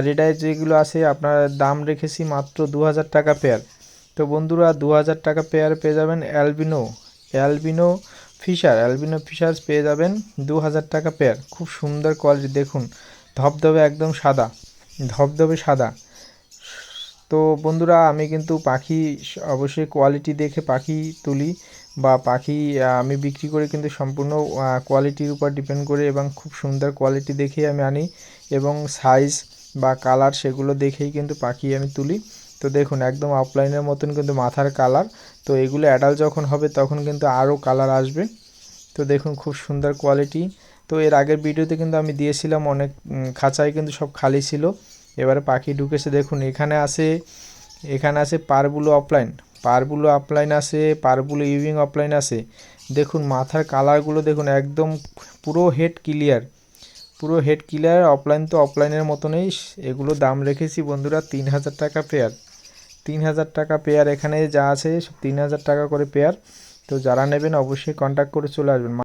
Red eye যেগুলো আছে আপনার দাম রেখেছি মাত্র 2000 টাকা পেয়ার। তো বন্ধুরা 2000 টাকা পেয়ার পেয়ে যাবেন অ্যালবিনো অ্যালবিনো ফিশার্স পেয়ে যাবেন 2000 টাকা পেয়ার। খুব সুন্দর কোয়ালিটি, দেখুন ধবধবে একদম সাদা। তো বন্ধুরা আমি কিন্তু পাখি অবশ্যই কোয়ালিটি দেখে পাখি তুলি বা পাখি আমি বিক্রি করি, কিন্তু সম্পূর্ণ কোয়ালিটির উপর ডিপেন্ড করে এবং খুব সুন্দর কোয়ালিটি দেখেই আমি আনি এবং সাইজ বা কালার সেগুলো দেখেই কিন্তু পাখি আমি তুলি। তো দেখুন একদম অফলাইনের মতন কিন্তু মাথার কালার। তো এগুলো অ্যাডাল্ট যখন হবে তখন কিন্তু আরও কালার আসবে। তো দেখুন খুব সুন্দর কোয়ালিটি। তো এর আগের ভিডিওতে কিন্তু আমি দিয়েছিলাম অনেক খাঁচায় কিন্তু সব খালি ছিল, এবারে পাখি ঢুকেছে। দেখুন এখানে আছে পারবুলো অফলাইন আছে, পারবুলো ইভিং অফলাইন আছে। দেখুন মাথার কালারগুলো দেখুন একদম পুরো হেড ক্লিয়ার। অফলাইন তো অফলাইনের মতনই। এগুলো দাম রেখেছি বন্ধুরা 3000 টাকা পেয়ার। 3000 টাকা পেয়ার, এখানে যা আছে 3000 টাকা করে পেয়ার। তো যারা নেবেন অবশ্যই কন্ট্যাক্ট করে চলে আসবেন।